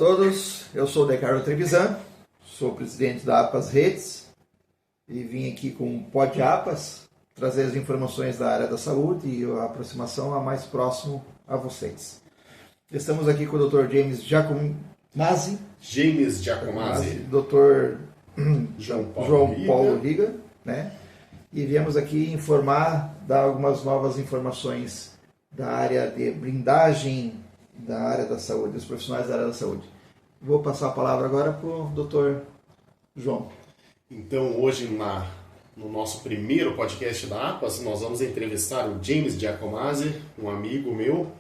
todos, eu sou o Decarlo Trevisan, sou presidente da APAS Redes e vim aqui com o Pod APAS trazer as informações da área da saúde e a aproximação a mais próximo a vocês. Estamos aqui com o Dr. James Giacomazzi, Dr. João Paulo Riga, né? E viemos aqui informar, dar algumas novas informações da área de blindagem da área da saúde, dos profissionais da área da saúde. Vou passar a palavra agora para o Dr. João. Então, hoje no nosso primeiro podcast da APAS, nós vamos entrevistar o James Giacomazzi, um amigo meu.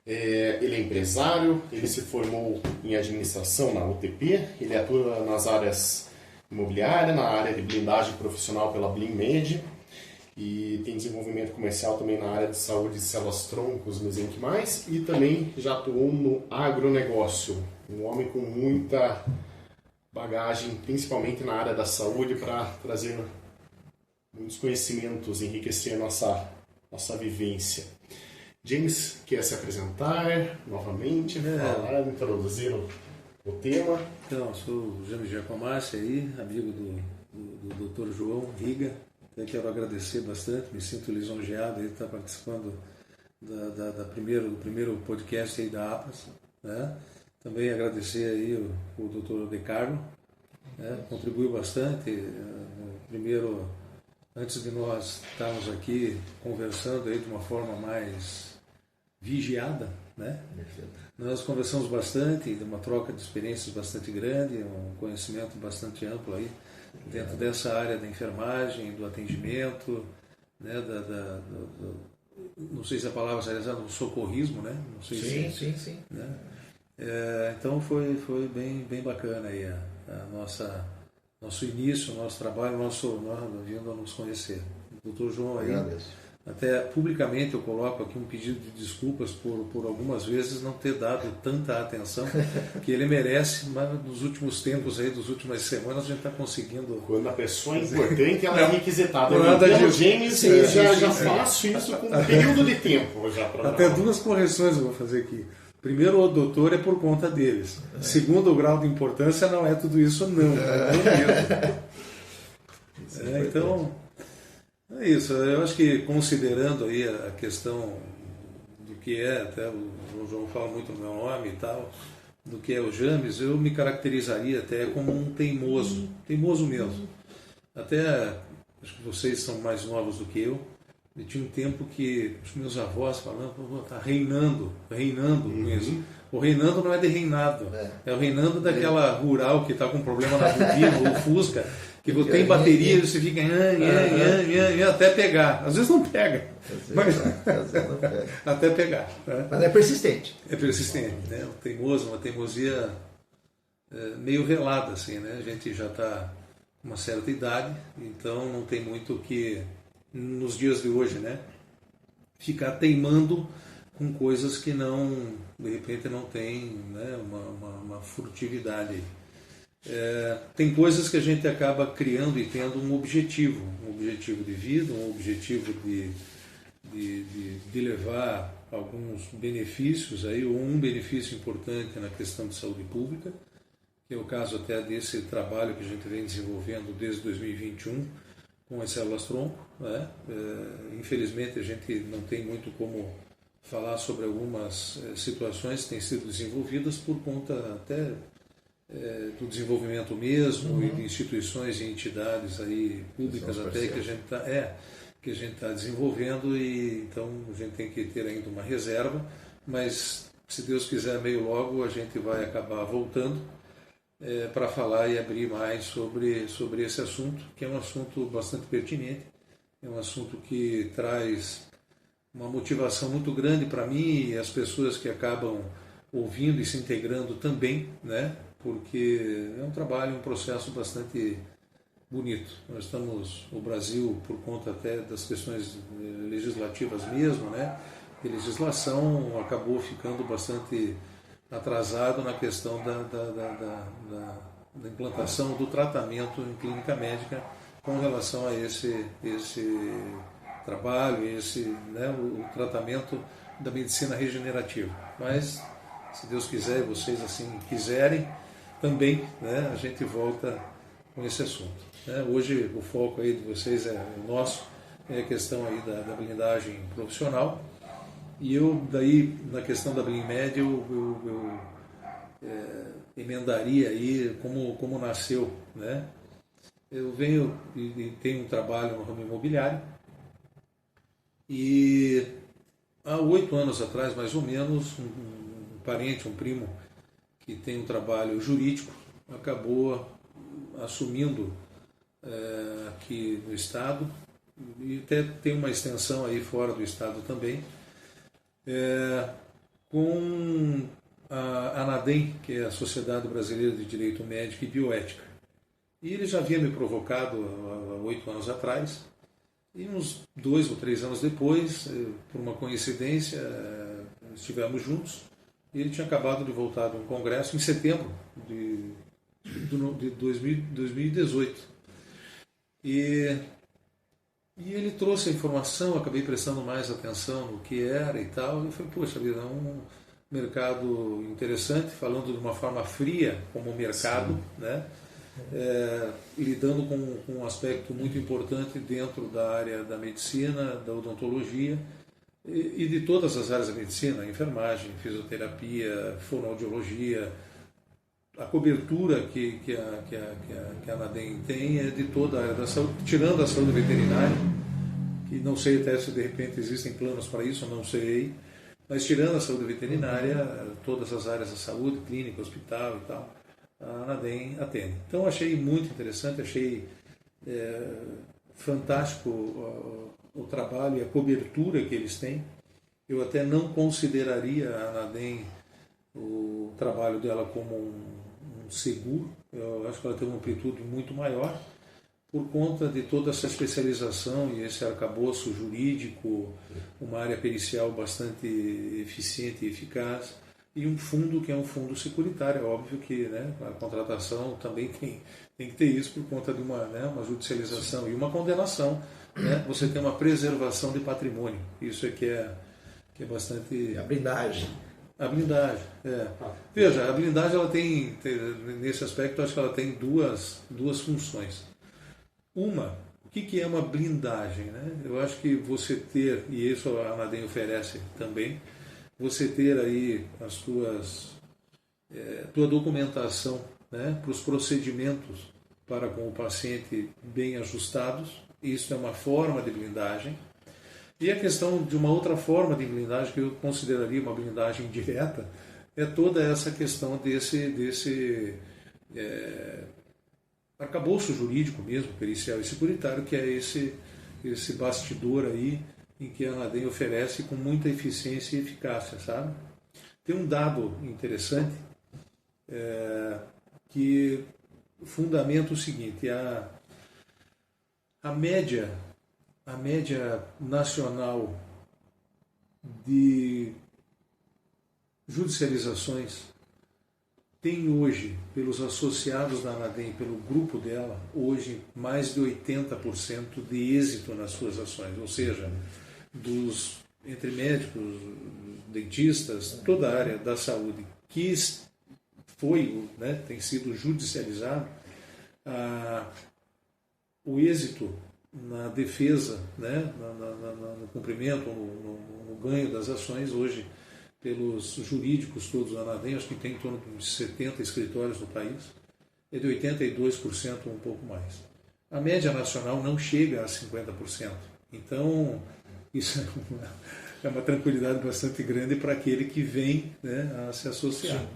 Ele é empresário, ele se formou em administração na UTP, ele atua nas áreas imobiliária, na área de blindagem profissional pela BlimMed e tem desenvolvimento comercial também na área de saúde, células troncos, mesenquimas mais, e também já atuou no agronegócio. Um homem com muita bagagem, principalmente na área da saúde, para trazer muitos conhecimentos, enriquecer a nossa vivência. James quer se apresentar novamente, falar, introduzir o tema. Então, sou o James Giacomazzi, aí, amigo do Dr. João Riga. Eu quero agradecer bastante, me sinto lisonjeado de estar participando do primeiro podcast aí da APAS, né? Também agradecer aí o Dr. Decarlo, né? Contribuiu bastante. Primeiro, antes de nós estarmos aqui conversando aí de uma forma mais vigiada, né? Nós conversamos bastante, de uma troca de experiências bastante grande, um conhecimento bastante amplo aí dentro dessa área da enfermagem, do atendimento, né? Não sei se a palavra seria do socorrismo, né? Não sei Sim. Né? Então foi bem bacana aí nosso início, nosso trabalho, nós vindo a nos conhecer. O Dr. João aí, até publicamente eu coloco aqui um pedido de desculpas por algumas vezes não ter dado tanta atenção que ele merece, mas nos últimos tempos aí, das últimas semanas, a gente está conseguindo... Quando a pessoa é importante, ela é requisitada. Eu James, já faço isso com um período de tempo. Até duas correções eu vou fazer aqui. Primeiro, o doutor é por conta deles. Segundo, o grau de importância não é tudo isso, não. Então, é isso. Eu acho que considerando aí a questão do que é, até o João fala muito do meu nome e tal, do que é o James, eu me caracterizaria até como um teimoso mesmo. Até, acho que vocês são mais novos do que eu. E tinha um tempo que os meus avós falavam, está reinando mesmo. O reinando não é de reinado, é o reinando daquela rural que está com problema na bobina, ou Fusca, que tem bateria e você fica até pegar. Às vezes não pega, mas até pegar. Né? Mas é persistente. É persistente, né? Uma teimosia meio velada, assim, né? A gente já está com uma certa idade, então não tem muito o que... nos dias de hoje, né? Ficar teimando com coisas que de repente não tem, né, uma frutividade. Tem coisas que a gente acaba criando e tendo um objetivo de vida, um objetivo de levar alguns benefícios, aí, ou um benefício importante na questão de saúde pública, que é o caso até desse trabalho que a gente vem desenvolvendo desde 2021, com as células tronco, né? Infelizmente a gente não tem muito como falar sobre algumas situações que têm sido desenvolvidas por conta até do desenvolvimento mesmo e de instituições e entidades aí públicas até que a gente está desenvolvendo, e então a gente tem que ter ainda uma reserva, mas se Deus quiser meio logo a gente vai acabar voltando para falar e abrir mais sobre esse assunto, que é um assunto bastante pertinente, é um assunto que traz uma motivação muito grande para mim e as pessoas que acabam ouvindo e se integrando também, né? Porque é um trabalho, um processo bastante bonito. Nós estamos, o Brasil, por conta até das questões legislativas mesmo, né? A legislação acabou ficando bastante atrasado na questão da implantação do tratamento em clínica médica com relação a esse trabalho, o tratamento da medicina regenerativa. Mas se Deus quiser e vocês assim quiserem, também, né, a gente volta com esse assunto. Né? Hoje o foco aí de vocês o nosso, é a questão aí da blindagem profissional. E eu, daí, na questão da BlinMed, eu emendaria aí como nasceu, né? Eu venho e tenho um trabalho no ramo imobiliário e há 8 anos atrás, mais ou menos, um parente, um primo que tem um trabalho jurídico, acabou assumindo aqui no estado e até tem uma extensão aí fora do estado também, com a ANADEM, que é a Sociedade Brasileira de Direito Médico e Bioética. E ele já havia me provocado há 8 anos atrás, e uns 2 ou 3 anos depois, por uma coincidência, estivemos juntos, e ele tinha acabado de voltar de um congresso em setembro de 2018. E ele trouxe a informação, eu acabei prestando mais atenção no que era e tal, e eu falei, poxa vida, é um mercado interessante, falando de uma forma fria como mercado, né? Lidando com um aspecto muito importante dentro da área da medicina, da odontologia e de todas as áreas da medicina, enfermagem, fisioterapia, fonoaudiologia. A cobertura que a ANADEM tem é de toda a área da saúde, tirando a saúde veterinária, que não sei até se de repente existem planos para isso, não sei, mas tirando a saúde veterinária, todas as áreas da saúde, clínica, hospital e tal, a ANADEM atende. Então achei muito interessante, achei fantástico o trabalho e a cobertura que eles têm. Eu até não consideraria a ANADEM, o trabalho dela, como um seguro. Eu acho que ela tem uma amplitude muito maior por conta de toda essa especialização e esse arcabouço jurídico, uma área pericial bastante eficiente e eficaz, e um fundo que é um fundo securitário. É óbvio que, né, a contratação também tem que ter isso por conta de uma judicialização e uma condenação. Né? Você tem uma preservação de patrimônio. Isso é que é bastante... A blindagem. A blindagem, Veja, a blindagem, ela tem, nesse aspecto, acho que ela tem duas funções. Uma, o que é uma blindagem? Né? Eu acho que você ter, e isso a ANADEM oferece também, você ter aí as tua documentação, né, para os procedimentos para com o paciente bem ajustados. Isso é uma forma de blindagem. E a questão de uma outra forma de blindagem, que eu consideraria uma blindagem direta, é toda essa questão desse arcabouço jurídico mesmo, pericial e securitário, que é esse bastidor aí, em que a ANADEM oferece com muita eficiência e eficácia, sabe? Tem um dado interessante que fundamenta o seguinte: a média nacional de judicializações tem hoje, pelos associados da ANADEM, pelo grupo dela, hoje mais de 80% de êxito nas suas ações. Ou seja, entre médicos, dentistas, toda a área da saúde que tem sido judicializado, o êxito na defesa, né, no cumprimento, no ganho das ações, hoje, pelos jurídicos todos da ANADEM, acho que tem em torno de 70 escritórios no país, é de 82%, um pouco mais. A média nacional não chega a 50%. Então, isso é uma tranquilidade bastante grande para aquele que vem, né, a se associar. Sim.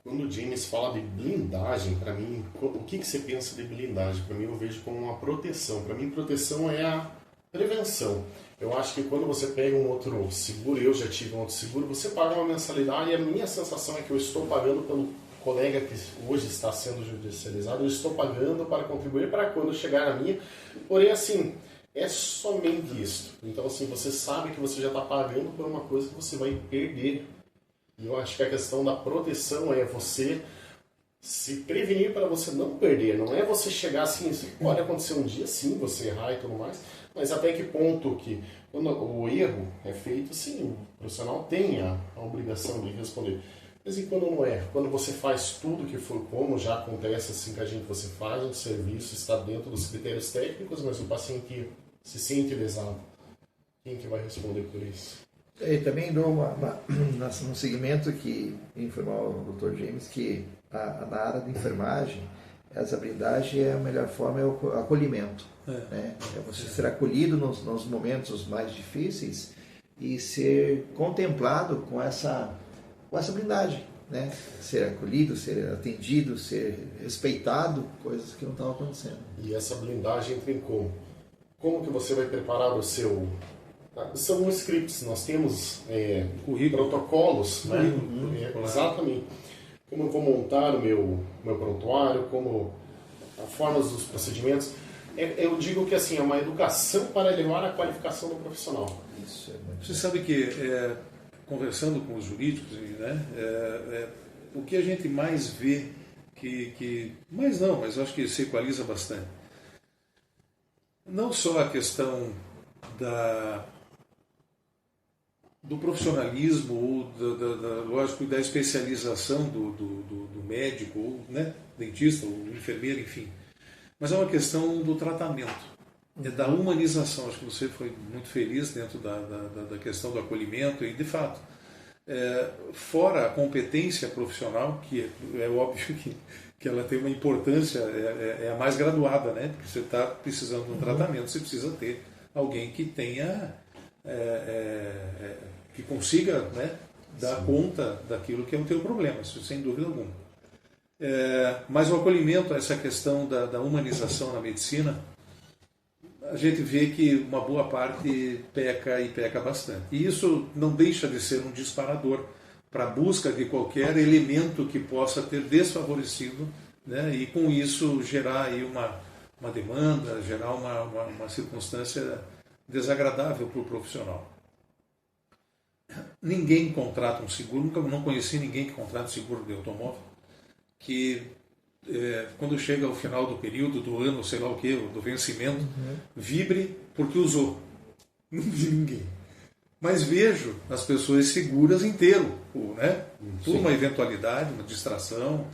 Quando o James fala de blindagem, para mim, o que você pensa de blindagem? Para mim, eu vejo como uma proteção. Para mim, proteção é a prevenção. Eu acho que quando você pega um outro seguro, eu já tive um outro seguro, você paga uma mensalidade e a minha sensação é que eu estou pagando pelo colega que hoje está sendo judicializado, eu estou pagando para contribuir para quando chegar a minha. Porém, assim, é somente isso. Então, assim, você sabe que você já está pagando por uma coisa que você vai perder. E eu acho que a questão da proteção é você se prevenir para você não perder. Não é você chegar assim, pode acontecer um dia sim, você errar e tudo mais, mas até que ponto que quando o erro é feito, sim, o profissional tem a obrigação de responder. Mas e quando não é? Quando você faz tudo que for como já acontece assim que você faz, o serviço está dentro dos critérios técnicos, mas o paciente se sente lesado. Quem que vai responder por isso? Eu também dou um segmento que informar o Dr. James que na área de enfermagem, essa blindagem é a melhor forma, é o acolhimento. Né? É você ser acolhido nos momentos mais difíceis e ser contemplado com essa blindagem. Né? Ser acolhido, ser atendido, ser respeitado, coisas que não estavam acontecendo. E essa blindagem entra em como? Como que você vai preparar o seu... São scripts, nós temos protocolos, né? Exatamente. Como eu vou montar o meu prontuário, como as formas dos procedimentos. Eu digo que assim, é uma educação para elevar a qualificação do profissional. Isso é muito Você sabe que, conversando com os jurídicos, né, o que a gente mais vê, mas eu acho que se equaliza bastante. Não só a questão do profissionalismo ou lógico, da especialização do médico, ou, né, dentista, ou enfermeiro, enfim. Mas é uma questão do tratamento, da humanização. Acho que você foi muito feliz dentro da questão do acolhimento e, de fato, fora a competência profissional, que é óbvio que ela tem uma importância, é a mais graduada, né? Porque você está precisando de um tratamento, você precisa ter alguém que tenha... que consiga, né, dar conta daquilo que é o teu problema, sem dúvida alguma. Mas o acolhimento, essa questão da humanização na medicina, a gente vê que uma boa parte peca e peca bastante. E isso não deixa de ser um disparador para a busca de qualquer elemento que possa ter desfavorecido, né, e com isso gerar aí uma demanda, gerar uma circunstância desagradável para o profissional. Ninguém contrata um seguro, não conheci ninguém que contrata um seguro de automóvel que quando chega ao final do período, do ano, sei lá o que, do vencimento, vibre porque usou. Não vi ninguém. Mas vejo as pessoas seguras inteiro, né? Por uma eventualidade, uma distração,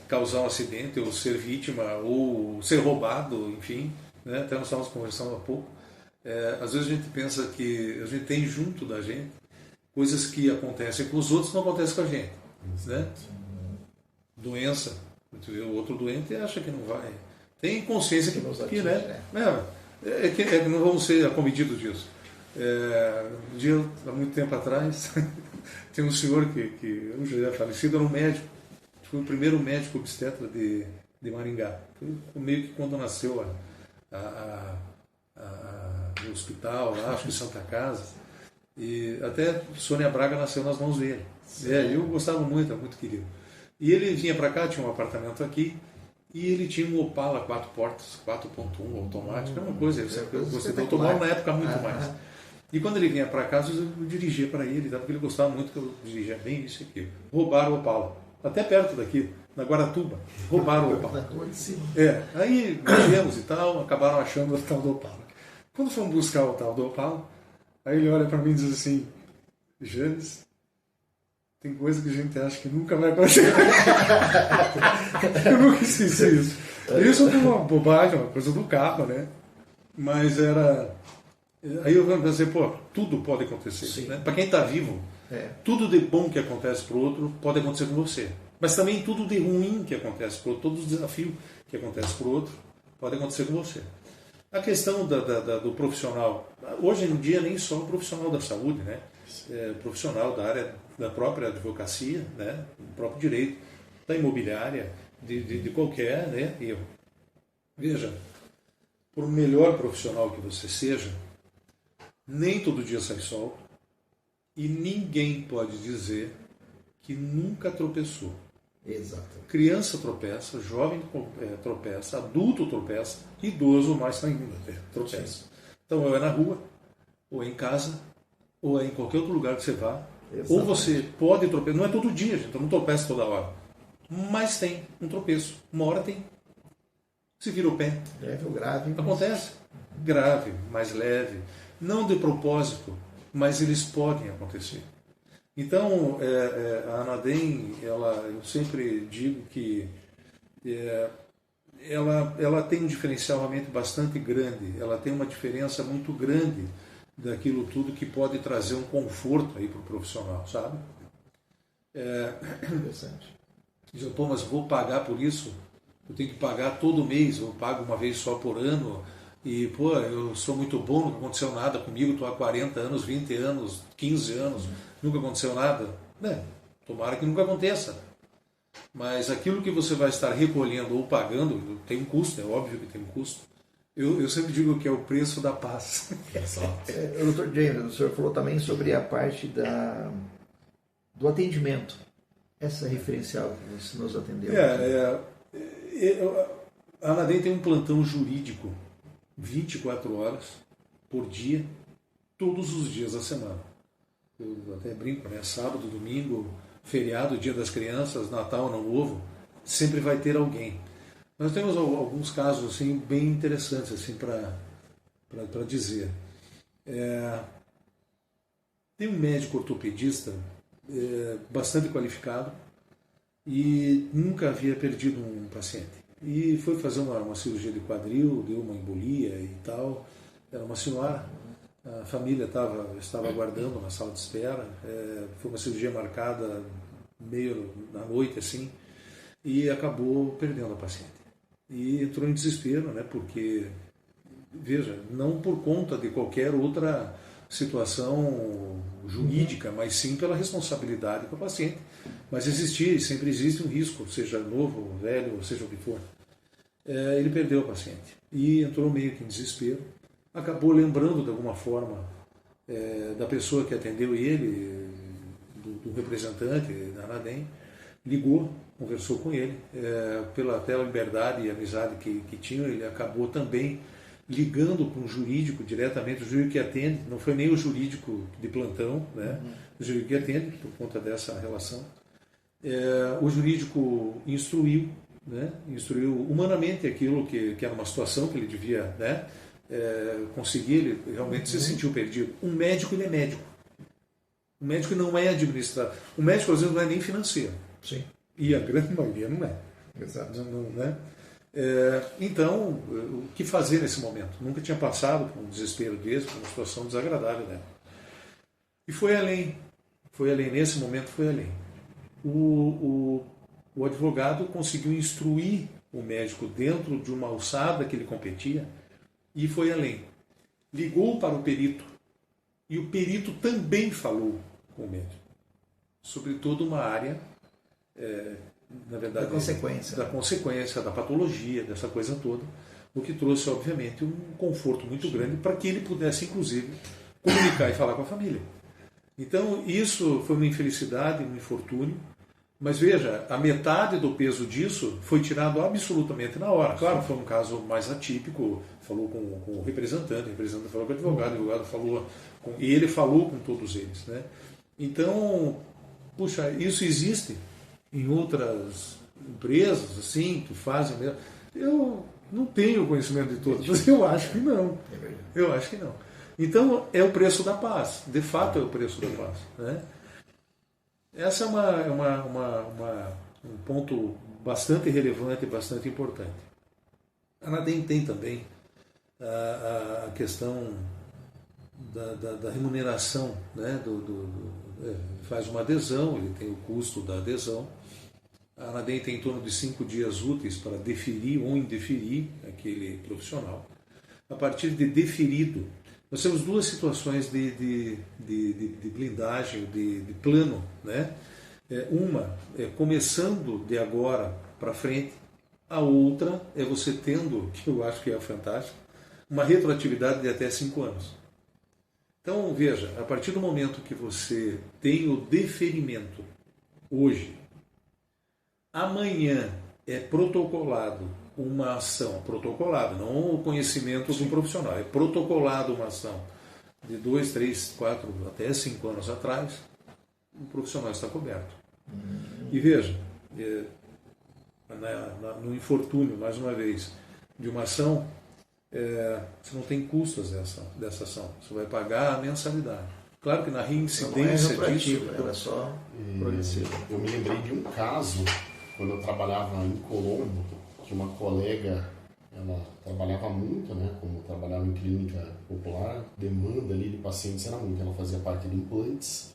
causar um acidente, ou ser vítima, ou ser roubado, enfim, né? Até nós estávamos conversando há pouco. Às vezes a gente pensa que a gente tem junto da gente coisas que acontecem com os outros, não acontecem com a gente, né? Doença, o outro doente acha que não vai, tem consciência que né? Que não vamos ser acometidos disso. Um dia, há muito tempo atrás, tem um senhor que hoje já é falecido, era um médico, foi o primeiro médico obstetra de Maringá. Foi meio que quando nasceu no hospital, lá, acho que em Santa Casa, e até Sônia Braga nasceu nas mãos dele. Eu gostava muito, era muito querido. E ele vinha para cá, tinha um apartamento aqui, e ele tinha um Opala 4 portas, 4.1 automático, é uma coisa, eu gostei do automóvel na época muito mais. E quando ele vinha para casa, eu dirigia para ele, porque ele gostava muito que eu dirigia bem isso aqui. Roubaram o Opala, até perto daqui, na Guaratuba, roubaram o Opala. Aí viemos e tal, acabaram achando o tal do Opala. Quando fomos buscar o tal do Opala, aí ele olha para mim e diz assim: James, tem coisa que a gente acha que nunca vai acontecer. Eu nunca esqueci isso. Isso foi uma bobagem, uma coisa do carro, né? Mas era... Aí eu pensei, tudo pode acontecer. Né? Para quem está vivo, tudo de bom que acontece para o outro pode acontecer com você. Mas também tudo de ruim que acontece para o outro, todos os desafios que acontecem para o outro, pode acontecer com você. A questão do profissional, hoje em dia nem só o profissional da saúde, né? Profissional da área da própria advocacia, né? Do próprio direito, da imobiliária, de qualquer, né? erro. Veja, por melhor profissional que você seja, nem todo dia sai sol e ninguém pode dizer que nunca tropeçou. Exato. Criança tropeça, jovem tropeça, adulto tropeça, idoso mais ainda tropeça. Sim. Então, ou é na rua, ou é em casa, ou é em qualquer outro lugar que você vá. Exatamente. Ou você pode tropeçar, não é todo dia, gente, não tropeça toda hora. Mas tem um tropeço, uma hora tem. Se vira o pé. Leve ou grave. Acontece. Grave, mais leve. Não de propósito, mas eles podem acontecer. Então, a Anadem, eu sempre digo que ela tem um diferencial realmente bastante grande, ela tem uma diferença muito grande daquilo tudo que pode trazer um conforto aí para o profissional, sabe? Interessante. Diz, pô, mas vou pagar por isso? Eu tenho que pagar todo mês, eu pago uma vez só por ano, e, pô, eu sou muito bom, nunca aconteceu nada comigo, estou há 40 anos, 20 anos, 15 anos, nunca aconteceu nada. Tomara que nunca aconteça. Mas aquilo que você vai estar recolhendo ou pagando tem um custo, é óbvio que tem um custo. Eu sempre digo que é o preço da paz. Dr. James, o senhor falou também sobre a parte do atendimento. Essa referencial que você nos atendeu. A Anadem tem um plantão jurídico 24 horas por dia, todos os dias da semana. Eu até brinco, né? Sábado, domingo, feriado, Dia das Crianças, Natal, Ano Novo, sempre vai ter alguém. Nós temos alguns casos assim, bem interessantes assim, para dizer. Tem um médico ortopedista bastante qualificado e nunca havia perdido um paciente. E foi fazer uma cirurgia de quadril, deu uma embolia e tal. Era uma senhora, a família estava aguardando na sala de espera. Foi uma cirurgia marcada meio na noite, assim, e acabou perdendo a paciente. E entrou em desespero, né, porque, veja, não por conta de qualquer outra situação jurídica, mas sim pela responsabilidade com o paciente. Mas existia e sempre existe um risco, seja novo, velho, seja o que for. Ele perdeu o paciente e entrou meio que em desespero. Acabou lembrando de alguma forma da pessoa que atendeu ele, do representante da Anadem, ligou, conversou com ele, pela liberdade e amizade que tinham, ele acabou também ligando para um jurídico diretamente, o jurídico que atende, não foi nem o jurídico de plantão, né? O jurídico que atende, por conta dessa relação. O jurídico instruiu, né? Instruiu humanamente aquilo que era uma situação que ele devia, né? Conseguir, ele realmente se sentiu perdido. Um médico, ele é médico. O médico não é administrado. O médico, às vezes, não é nem financeiro. Sim. E a grande maioria não é. Exato. Não, né? Então, o que fazer nesse momento? Nunca tinha passado por um desespero desse, por uma situação desagradável dela. E foi além. Foi além. Nesse momento, foi além. O advogado conseguiu instruir o médico dentro de uma alçada que ele competia e foi além. Ligou para o perito. E o perito também falou com o médico sobre toda uma área, na verdade, da consequência, da patologia, dessa coisa toda, o que trouxe, obviamente, um conforto muito grande para que ele pudesse, inclusive, comunicar e falar com a família. Então, isso foi uma infelicidade, um infortúnio, mas veja, a metade do peso disso foi tirado absolutamente na hora. Claro, foi um caso mais atípico, falou com o representante falou com o advogado falou e ele falou com todos eles, né? Então, puxa, isso existe em outras empresas, assim, que fazem mesmo. Eu não tenho conhecimento de todas, mas eu acho que não. Eu acho que não. Então, é o preço da paz. De fato, é o preço da paz, né? Essa é um ponto bastante relevante e bastante importante. A Anadem tem também a questão da remuneração, né? Faz uma adesão, ele tem o custo da adesão. A Anadem tem em torno de 5 dias úteis para deferir ou indeferir aquele profissional. A partir de deferido, nós temos duas situações de blindagem, de plano, né? Uma é começando de agora para frente, a outra é você tendo, que eu acho que é fantástico, uma retroatividade de até 5 anos. Então, veja, a partir do momento que você tem o deferimento hoje, amanhã é protocolado uma ação, protocolado, não o conhecimento de um profissional, é protocolado uma ação de 2, 3, 4, até 5 anos atrás, o profissional está coberto. E veja, no infortúnio, mais uma vez, de uma ação, você não tem custos dessa ação, você vai pagar a mensalidade. Claro que na reincidência disso... Ela é só progressiva. Eu me lembrei de um caso, quando eu trabalhava em Colombo, que uma colega, ela trabalhava muito, né, como trabalhava em clínica popular, demanda ali de pacientes era muito, ela fazia parte de implantes.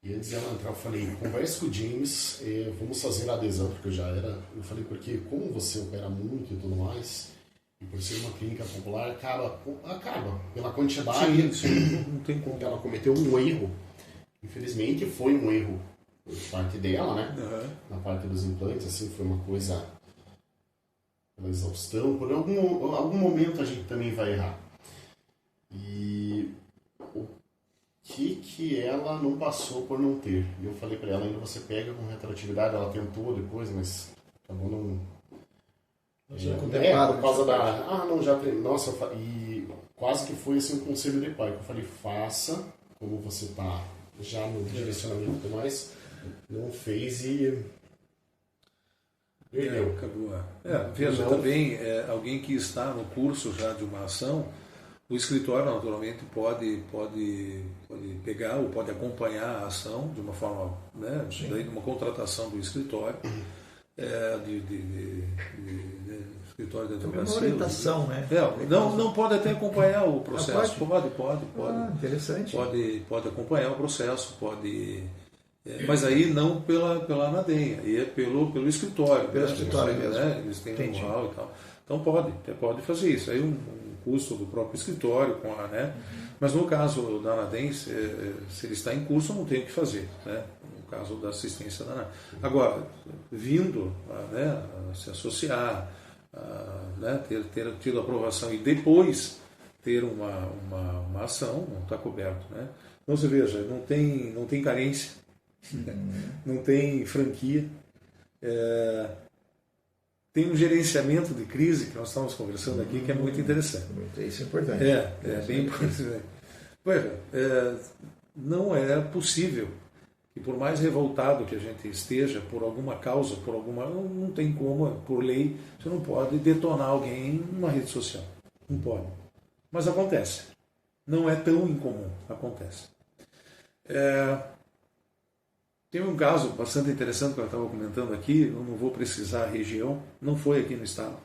E antes dela entrar, eu falei, converse com o James, vamos fazer a adesão, porque eu falei, porque como você opera muito e tudo mais, e por ser uma clínica popular, acaba pela quantidade. Sim, não tem como. Ela cometeu um erro, infelizmente foi um erro por parte dela, né? Na parte dos implantes, assim, foi uma coisa pela exaustão, por algum momento a gente também vai errar. E o que ela não passou por não ter? E eu falei para ela, ainda você pega com retroatividade, ela tentou depois, mas acabou não... por causa da... não, já tem... Nossa, e quase que foi assim um conselho de pai, que eu falei, faça, como você tá já no direcionamento e tudo mais, não fez e... perdeu. Acabou. Veja, também, alguém que está no curso já de uma ação, o escritório naturalmente pode pegar ou pode acompanhar a ação de uma forma, né, daí de uma contratação do escritório, escritório de advocacia. Uma orientação, né? Não pode até acompanhar o processo. Pode. Interessante. Pode acompanhar o processo, pode... mas aí não pela ANADEM, aí é pelo escritório. Pelo escritório mesmo. Né? Eles têm um know-how e tal. Então pode fazer isso. Aí um custo do próprio escritório, né? Mas no caso da ANADEM, se ele está em curso, não tem o que fazer, né? No caso da assistência da ANADEM. Agora, vindo a se associar, né? ter tido aprovação e depois ter uma ação, não está coberto, né? Então você veja, não tem carência, não tem franquia, tem um gerenciamento de crise que nós estamos conversando aqui que é muito interessante. Isso é importante. Bem importante. Não é possível que, por mais revoltado que a gente esteja por alguma causa, não tem como, por lei, você não pode detonar alguém numa rede social. Não pode. Mas acontece. Não é tão incomum. Acontece. Tem um caso bastante interessante que eu estava comentando aqui, eu não vou precisar a região, não foi aqui no estado,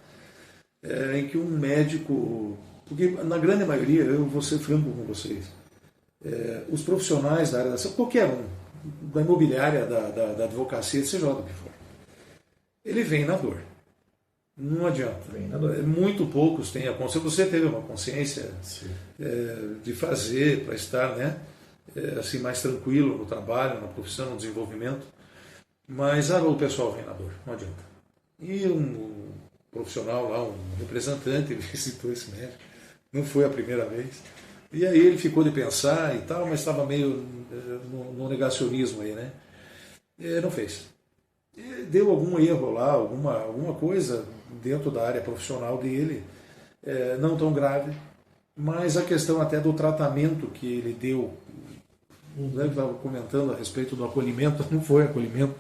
em que um médico, porque na grande maioria, eu vou ser franco com vocês, os profissionais da área da saúde, qualquer um, da imobiliária, da advocacia, seja lá do que for, ele vem na dor. Não adianta. Muito poucos têm a consciência. Você teve uma consciência de fazer, para estar, né? Assim, mais tranquilo no trabalho, na profissão, no desenvolvimento, mas o pessoal vem na dor, não adianta. E um profissional lá, um representante, ele visitou esse médico, não foi a primeira vez, e aí ele ficou de pensar e tal, mas estava meio no negacionismo aí, né? Não fez. Deu algum erro lá, alguma coisa dentro da área profissional dele, não tão grave, mas a questão até do tratamento que ele deu, eu estava comentando a respeito do acolhimento, não foi acolhimento,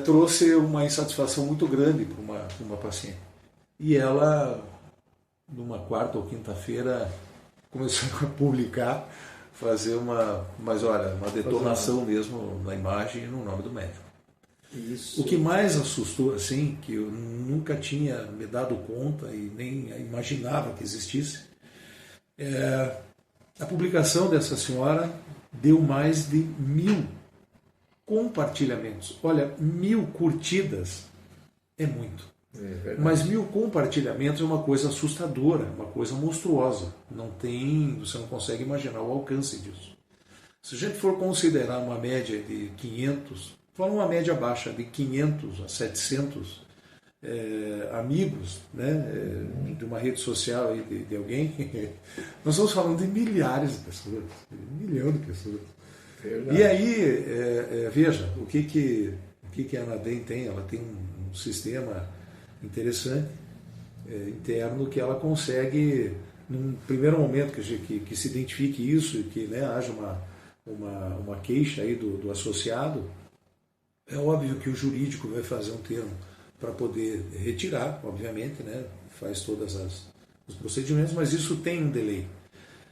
trouxe uma insatisfação muito grande para uma paciente. E ela, numa quarta ou quinta-feira, começou a publicar, fazer uma detonação mesmo na imagem e no nome do médico. Isso. O que mais assustou, assim, que eu nunca tinha me dado conta e nem imaginava que existisse, a publicação dessa senhora deu mais de 1000 compartilhamentos. Olha, 1000 curtidas é muito. Mas 1000 compartilhamentos é uma coisa assustadora, uma coisa monstruosa. Você não consegue imaginar o alcance disso. Se a gente for considerar uma média de 500, fala uma média baixa de 500 a 700 amigos, né, de uma rede social aí de alguém, nós estamos falando de milhares de pessoas, 1 milhão de pessoas. Verdade. E aí, veja, o que a ANADEM tem? Ela tem um sistema interessante, interno, que ela consegue, num primeiro momento que se identifique isso e que, né, haja uma queixa aí do associado, é óbvio que o jurídico vai fazer um termo para poder retirar, obviamente, né, faz todos os procedimentos, mas isso tem um delay.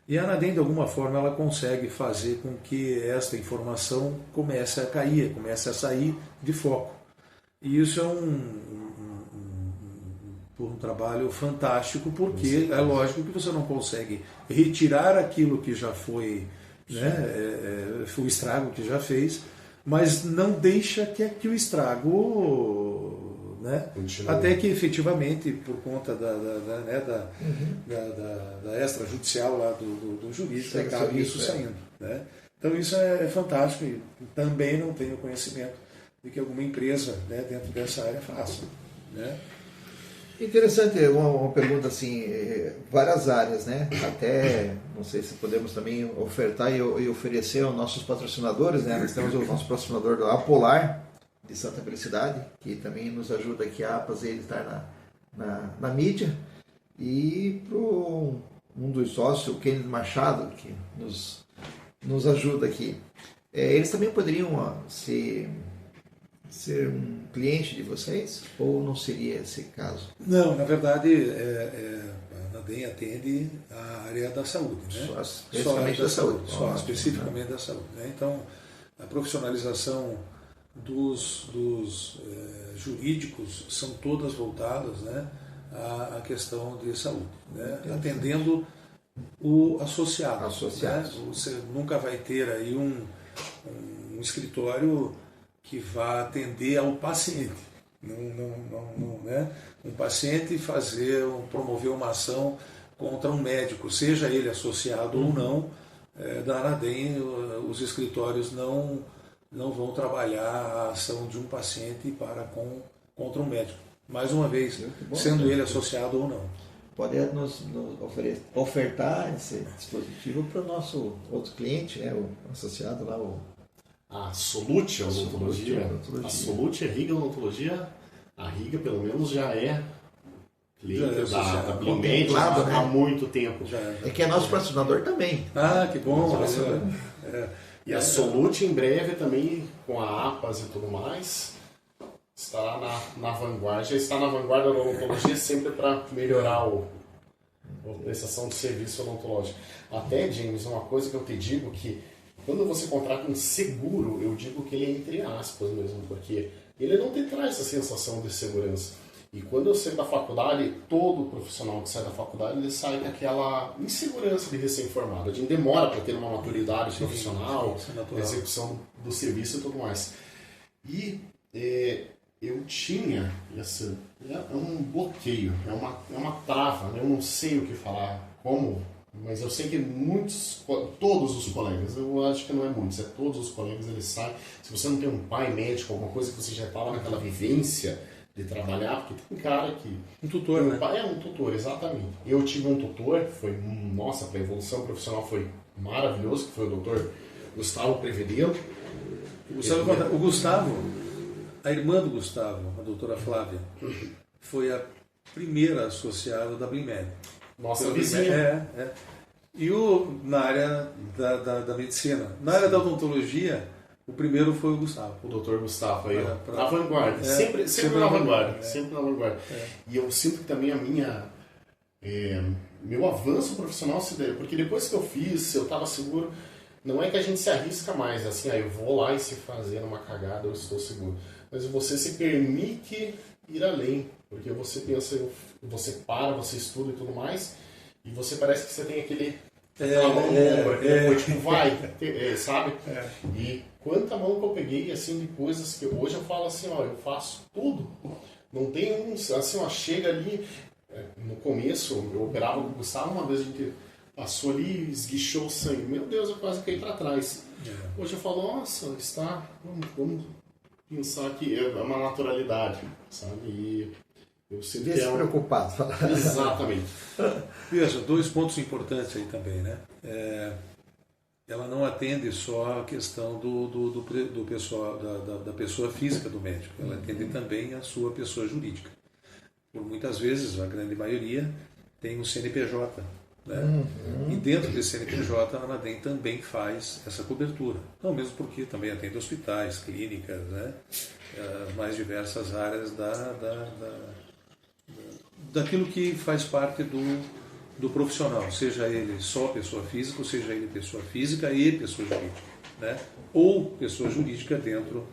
E a Anadem, de alguma forma, ela consegue fazer com que esta informação comece a cair, comece a sair de foco. E isso é um trabalho fantástico, porque é lógico que você não consegue retirar aquilo que já foi, né, foi o estrago que já fez, mas não deixa que o estrago, né, até que efetivamente, por conta da extrajudicial lá do jurídico, acabe isso saindo. Né? Então isso é fantástico e também não tenho conhecimento de que alguma empresa, né, dentro dessa área faça. Né? Interessante, uma pergunta assim, várias áreas, né? Até, não sei se podemos também ofertar e oferecer aos nossos patrocinadores, né? Nós temos o nosso patrocinador do Apolar, de Santa Felicidade, que também nos ajuda aqui a APAS, ele está na mídia, e para um dos sócios, o Kennedy Machado, que nos ajuda aqui. Eles também poderiam ser um cliente de vocês, ou não seria esse caso? Não, na verdade, a Anadem atende a área da saúde, né? Só especificamente da saúde. Só especificamente da saúde. Né? Então, a profissionalização dos jurídicos são todas voltadas, né, à questão de saúde, né? Atendendo o associado. Né? Você nunca vai ter aí um escritório que vá atender ao paciente. Não, né? Um paciente promover uma ação contra um médico, seja ele associado ou não, da Anadem, os escritórios não vão trabalhar a ação de um paciente contra um médico. Mais uma vez, sendo ele associado ou não. Pode nos ofertar esse dispositivo para o nosso outro cliente, né? O associado lá, a Solute Odontologia. A Solute é Riga Odontologia. A Riga, pelo menos, já é cliente da Blimed há muito tempo. É que é nosso patrocinador também. Ah, que bom! E a Solute, em breve, também, com a APAS e tudo mais, estará na vanguarda. Já está na vanguarda da odontologia sempre para melhorar a prestação de serviço odontológico. Até, James, uma coisa que eu te digo que quando você contrata um seguro, eu digo que ele é entre aspas mesmo, porque ele não te traz essa sensação de segurança. E quando eu saio da faculdade, todo profissional que sai da faculdade, ele sai com aquela insegurança de recém-formado. De demora para ter uma maturidade profissional, execução do serviço e tudo mais. E eu tinha é um bloqueio, é uma trava, né? Eu não sei o que falar, como, mas eu sei que todos os colegas, eu acho que não é muitos, é todos os colegas, eles saem. Se você não tem um pai médico, alguma coisa que você já estava naquela vivência de trabalhar, porque tem cara que... Um tutor, né? Pai é um tutor, exatamente. Eu tive um tutor, nossa, para a evolução profissional foi maravilhoso, que foi o doutor Gustavo Prevedelo. O Gustavo, a irmã do Gustavo, a doutora Flávia, foi a primeira associada da Blimed. Nossa vizinha. E na área da medicina. Na área da odontologia, o primeiro foi o Gustavo. O doutor Gustavo, aí, na vanguarda. Sempre na vanguarda. Sempre na vanguarda. E eu sinto que também meu avanço profissional se deu, porque depois que eu fiz, eu estava seguro. Não é que a gente se arrisca mais, assim, eu vou lá e se fazer uma cagada, eu estou seguro. Mas você se permite ir além, porque você pensa, você para, você estuda e tudo mais, e você parece que você tem aquela mão no ombro, tipo, vai, sabe? E quanta mão que eu peguei, assim, de coisas que hoje eu falo assim, eu faço tudo. Não tem assim, chega ali, no começo, eu operava com o Gustavo, uma vez a gente passou ali, esguichou o sangue. Meu Deus, eu quase caí para trás. Hoje eu falo, nossa, vamos pensar que é uma naturalidade, sabe? E eu sinto que preocupado. Exatamente. Veja, 2 pontos importantes aí também, né? Ela não atende só a questão do pessoal, da pessoa física do médico, ela atende também a sua pessoa jurídica. Por muitas vezes, a grande maioria, tem um CNPJ. Né? E dentro desse CNPJ, a Anadem também faz essa cobertura. Não mesmo porque também atende hospitais, clínicas, né? As mais diversas áreas daquilo que faz parte do profissional, seja ele só pessoa física, ou seja ele pessoa física e pessoa jurídica, né? Ou pessoa jurídica dentro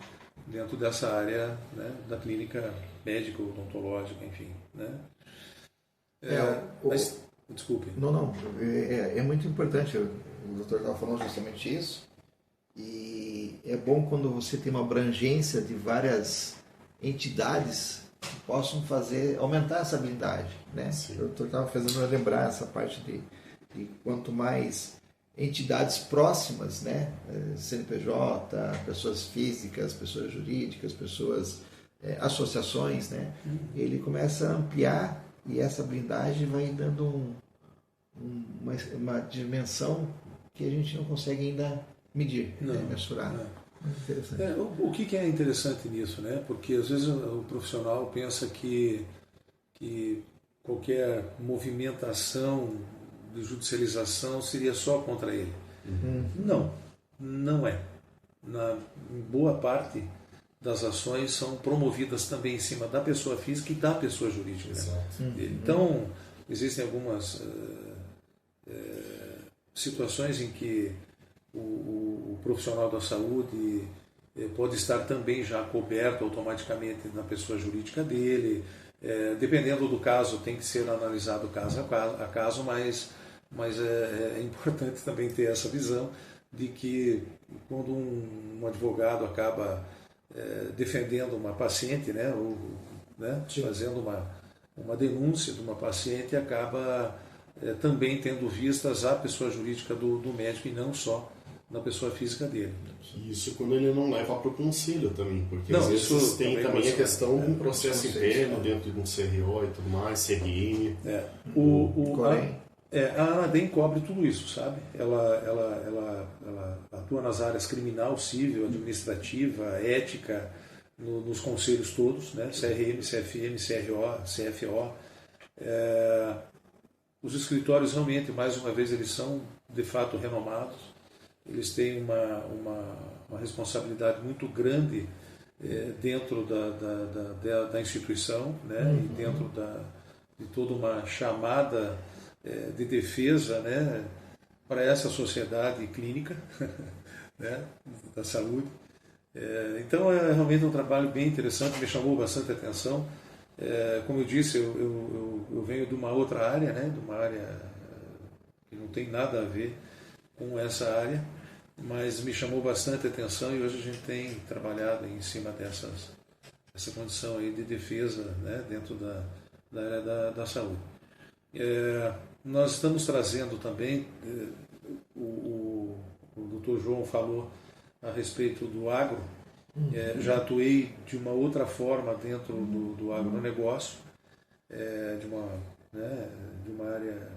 dessa área, né, da clínica médica, odontológica, enfim, né? Mas, desculpe. Não. É muito importante. O doutor estava falando justamente isso. E é bom quando você tem uma abrangência de várias entidades que possam aumentar essa habilidade, né? O doutor estava fazendo lembrar essa parte de quanto mais entidades próximas, né? CNPJ, pessoas físicas, pessoas jurídicas, associações, né? Ele começa a ampliar e essa blindagem vai dando uma dimensão que a gente não consegue ainda medir, mensurar. Interessante. O que é interessante nisso, né? Porque às vezes o profissional pensa que qualquer movimentação de judicialização seria só contra ele. Não é. Em boa parte das ações são promovidas também em cima da pessoa física e da pessoa jurídica. Então, existem algumas situações em que o profissional da saúde pode estar também já coberto automaticamente na pessoa jurídica dele. Dependendo do caso, tem que ser analisado caso a caso, mas é importante também ter essa visão de que quando um advogado acaba defendendo uma paciente, né, ou fazendo uma denúncia de uma paciente, acaba também tendo vistas a pessoa jurídica do médico e não só na pessoa física dele. Isso quando ele não leva para o conselho também, porque às vezes tem também a questão de um processo interno dentro de um CRO e tudo mais, CRM. A Anadem cobre tudo isso, sabe? Ela atua nas áreas criminal, civil, administrativa, ética, nos conselhos todos, né? CRM, CFM, CRO, CFO. Os escritórios realmente, mais uma vez, eles são de fato renomados. Eles têm uma responsabilidade muito grande dentro da instituição, né? E dentro de toda uma chamada de defesa, né, para essa sociedade clínica, né, da saúde. Então é realmente um trabalho bem interessante, me chamou bastante atenção. Como eu disse, eu venho de uma outra área, né, de uma área que não tem nada a ver com essa área, mas me chamou bastante atenção e hoje a gente tem trabalhado em cima dessa condição aí de defesa, né, dentro da área da saúde. Nós estamos trazendo também, o Dr. João falou a respeito do agro, já atuei de uma outra forma dentro do agronegócio, de uma área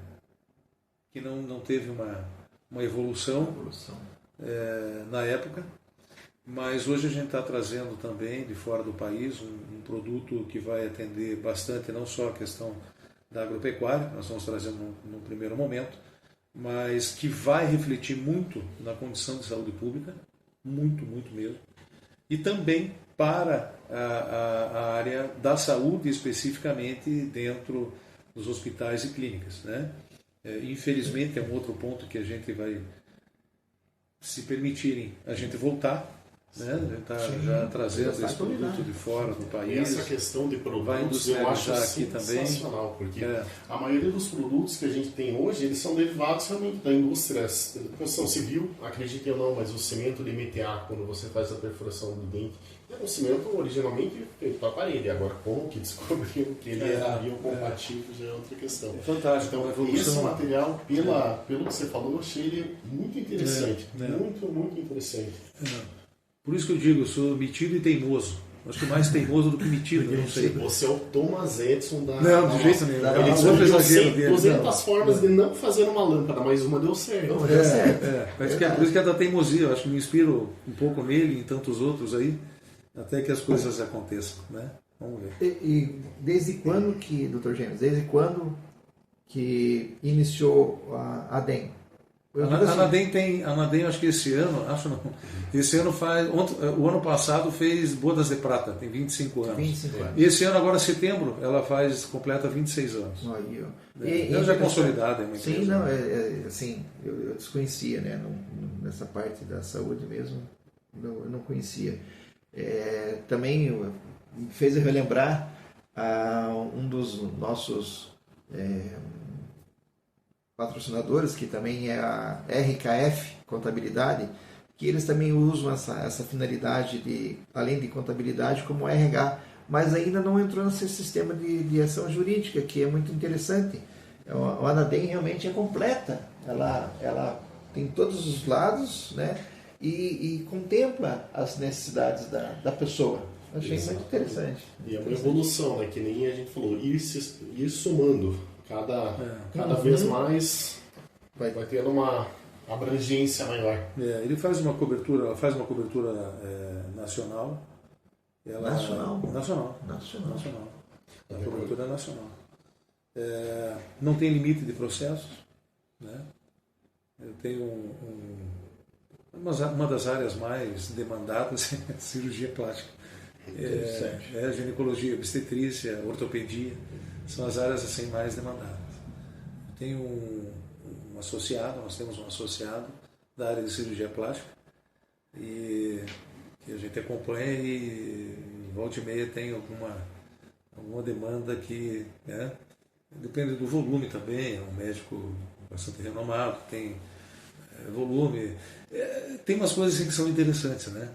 que não teve uma evolução na época, mas hoje a gente está trazendo também de fora do país um produto que vai atender bastante não só a questão da agropecuária, nós vamos trazendo no primeiro momento, mas que vai refletir muito na condição de saúde pública, muito mesmo, e também para a área da saúde, especificamente dentro dos hospitais e clínicas, né? Infelizmente é um outro ponto que a gente vai, se permitirem a gente voltar, né? A gente está já trazendo esse produto de fora do país. E essa questão de produtos eu acho aqui sensacional, porque a maioria dos produtos que a gente tem hoje, eles são derivados realmente da indústria da construção civil, acreditem ou não, mas o cimento de MTA, quando você faz a perfuração do dente, é um cimento originalmente feito para a parede. Agora, como que descobriram que ele era biocompatível já é outra questão. Fantástico. Então, esse material, pelo que você falou, eu achei ele muito interessante. Muito interessante. Por isso que eu digo, eu sou metido e teimoso. Acho que mais teimoso do que metido, não sei. Você é o Thomas Edison da... Não, de jeito nenhum. Ele descobriu 200 formas de não fazer uma lâmpada, mas uma deu certo. Por isso que é da teimosia. Eu acho que me inspiro um pouco nele e em tantos outros aí, até que as coisas aconteçam, né? Vamos ver. E desde quando que, Dr. James, desde quando que iniciou a ADEM? A Nadem, acho que esse ano, o ano passado fez Bodas de Prata, tem 25 anos. 25 anos. Esse ano, agora setembro, ela completa 26 anos. Aí, Ela já é consolidada. Sim, não, assim, eu desconhecia, né, nessa parte da saúde mesmo, eu não conhecia. Também me fez relembrar um dos nossos patrocinadores, que também é a RKF Contabilidade, que eles também usam essa finalidade de, além de contabilidade, como RH, mas ainda não entrou nesse sistema de ação jurídica, que é muito interessante. A Anadem realmente é completa, ela tem todos os lados, né, e contempla as necessidades da pessoa. Achei muito interessante. E é uma evolução, né, que nem a gente falou, ir somando. Cada vez mais vai tendo uma abrangência maior. Ele faz uma cobertura, nacional. Nacional. A cobertura é nacional. Não tem limite de processos, né? Eu tenho uma das áreas mais demandadas é a cirurgia plástica. Ginecologia, obstetrícia, ortopedia. São as áreas assim mais demandadas. Eu tenho nós temos um associado da área de cirurgia plástica e que a gente acompanha e volta e meia tem alguma demanda que, né, depende do volume também, é um médico bastante renomado, tem volume, tem umas coisas assim que são interessantes, né?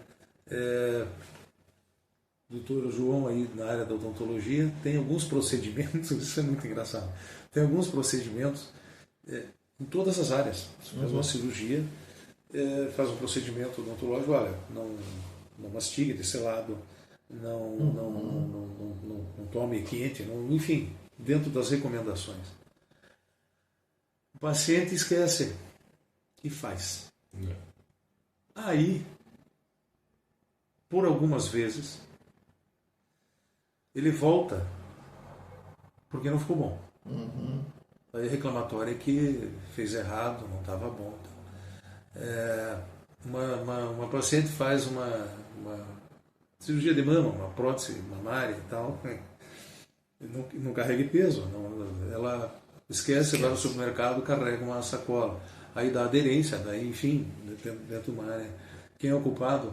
Doutor João aí na área da odontologia tem alguns procedimentos, isso é muito engraçado, tem alguns procedimentos em todas as áreas. Faz uma cirurgia, faz um procedimento odontológico, olha, não mastigue desse lado, não tome quente, enfim, dentro das recomendações. O paciente esquece e faz. Aí, por algumas vezes, ele volta porque não ficou bom. Aí reclamatório é que fez errado, não estava bom. Uma paciente faz uma cirurgia de mama, uma prótese mamária e tal, não carrega peso. Ela esquece, vai no supermercado, carrega uma sacola. Aí dá aderência, daí, enfim, dentro de uma área. Quem é o culpado?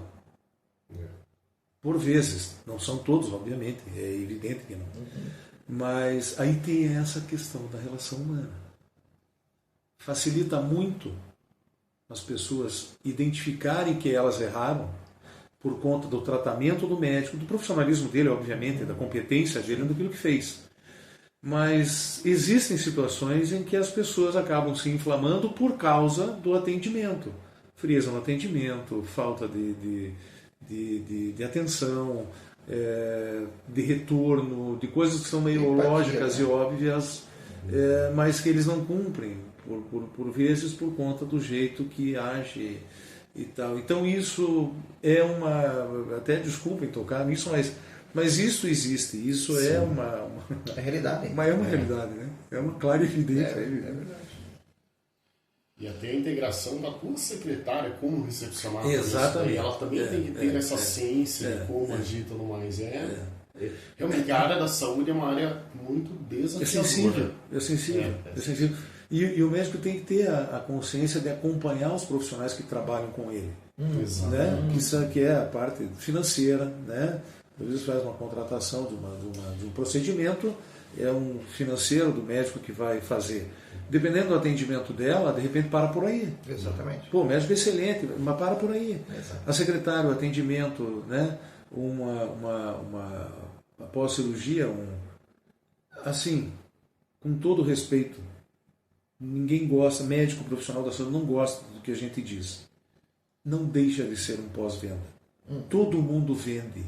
Por vezes, não são todos, obviamente, é evidente que não. Mas aí tem essa questão da relação humana. Facilita muito as pessoas identificarem que elas erraram por conta do tratamento do médico, do profissionalismo dele, obviamente, da competência dele naquilo que fez. Mas existem situações em que as pessoas acabam se inflamando por causa do atendimento. Frieza no atendimento, falta de atenção, de retorno, de coisas que são meio lógicas e óbvias, mas que eles não cumprem, por vezes por conta do jeito que age e tal. Então isso é até desculpem tocar nisso, mas isso existe, isso é uma realidade. Mas é uma realidade, né? É uma clara evidência. É verdade. E até a integração da tua secretária como recepcionada. Exatamente. Ela também tem que ter essa ciência de como agir e tudo mais. Realmente, a área da saúde é uma área muito desafiadora. É sensível. E o médico tem que ter a consciência de acompanhar os profissionais que trabalham com ele. Né? Que é a parte financeira, né? Às vezes faz uma contratação de um procedimento, é um financeiro do médico que vai fazer. Dependendo do atendimento dela, de repente para por aí. Exatamente. Pô, o médico é excelente, mas para por aí. Exato. A secretária, o atendimento, né? Uma pós-cirurgia, assim, com todo respeito, ninguém gosta, médico profissional da saúde não gosta do que a gente diz. Não deixa de ser um pós-venda. Todo mundo vende.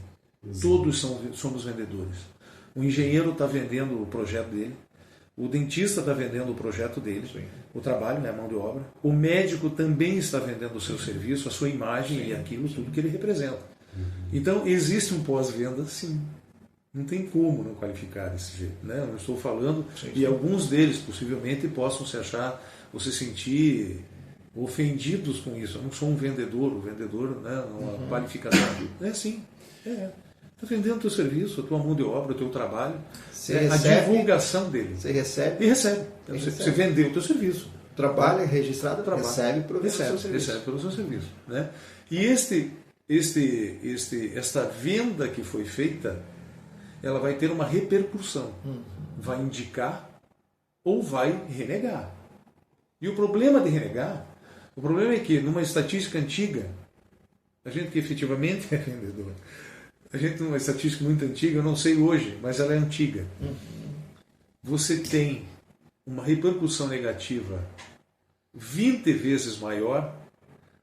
Todos somos vendedores. O engenheiro está vendendo o projeto dele. O dentista está vendendo o projeto dele, o trabalho, né, a mão de obra. O médico também está vendendo o seu serviço, a sua imagem e aquilo, tudo que ele representa. Então, existe um pós-venda, sim. Não tem como não qualificar desse jeito. Né? Eu estou falando, e alguns deles possivelmente possam se achar, ou se sentir ofendidos com isso. Eu não sou um vendedor, o vendedor, né, uma qualificação. É assim, está vendendo o teu serviço, a tua mão de obra, o teu trabalho, a divulgação dele. Você recebe? E recebe. Você vendeu o teu serviço. Trabalha registrado, recebe pelo seu serviço. Recebe pelo seu serviço. Né? E esta venda que foi feita, ela vai ter uma repercussão. Vai indicar ou vai renegar. E o problema de renegar, o problema é que numa estatística antiga, a gente que efetivamente é vendedor, a gente numa estatística muito antiga, eu não sei hoje, mas ela é antiga. Você tem uma repercussão negativa 20 vezes maior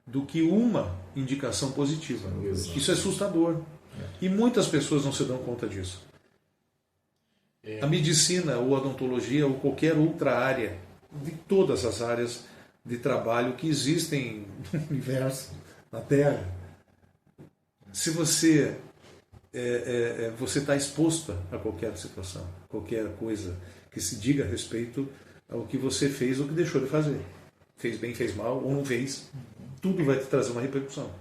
do que uma indicação positiva. Isso é assustador. E muitas pessoas não se dão conta disso. A medicina, ou a odontologia, ou qualquer outra área, de todas as áreas de trabalho que existem no universo, na Terra, se você está exposto a qualquer situação, qualquer coisa que se diga a respeito ao que você fez ou que deixou de fazer. Fez bem, fez mal, ou não fez. Tudo vai te trazer uma repercussão.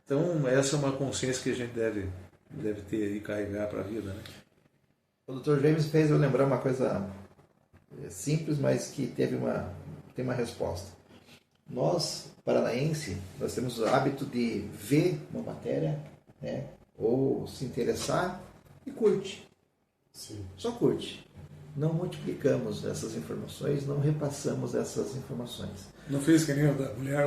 Então, essa é uma consciência que a gente deve ter e carregar para a vida. Né? O Dr. James fez eu lembrar uma coisa simples, mas que tem uma resposta. Nós, paranaense, nós temos o hábito de ver uma matéria, né, ou se interessar e curte. Sim. Só curte. Não multiplicamos essas informações, não repassamos essas informações. Não fez que nem a da mulher.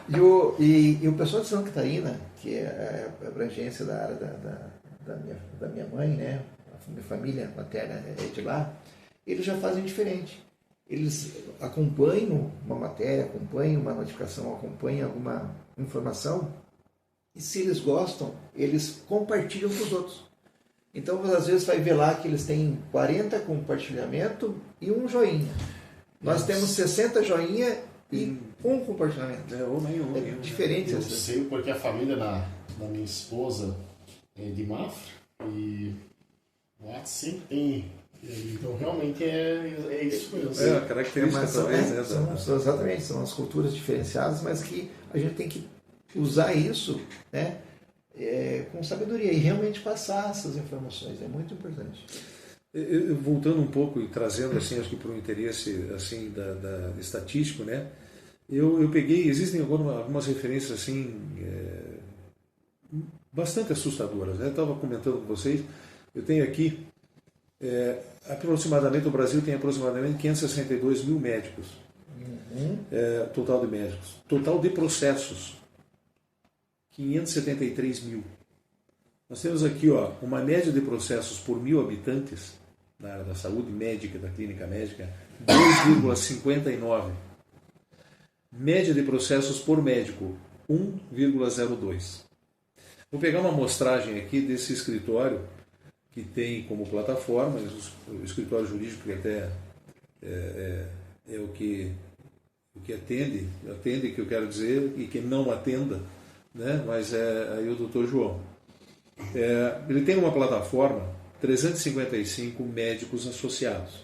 E o pessoal de Santa Catarina, que é a abrangência da área da minha mãe, né, a minha família materna é de lá, eles já fazem diferente. Eles acompanham uma matéria, acompanham uma notificação, acompanham alguma informação, e se eles gostam, eles compartilham com os outros. Então, às vezes, vai ver lá que eles têm 40 compartilhamentos e um joinha. Nós temos 60 joinha e um compartilhamento. Ou nenhum. É diferente. Eu sei porque a família da minha esposa é de Mafra e lá sempre tem. Então, realmente é isso mesmo. A característica talvez. Exatamente, são as culturas diferenciadas, mas que a gente tem que usar isso, né, com sabedoria e realmente passar essas informações. É muito importante. Voltando um pouco e trazendo assim, acho que para o interesse assim da estatístico, né? Eu peguei, existem algumas referências assim bastante assustadoras. Né? Eu estava comentando com vocês, eu tenho aqui aproximadamente, o Brasil tem aproximadamente 562 mil médicos, total de médicos, total de processos 573 mil. Nós temos aqui uma média de processos por 1.000 habitantes na área da saúde médica, da clínica médica, 2,59. Média de processos por médico, 1,02. Vou pegar uma amostragem aqui desse escritório que tem como plataforma, o escritório jurídico que até é o que atende que eu quero dizer, e que não atenda, né? Mas é aí o Dr. João. Ele tem uma plataforma 355 médicos associados.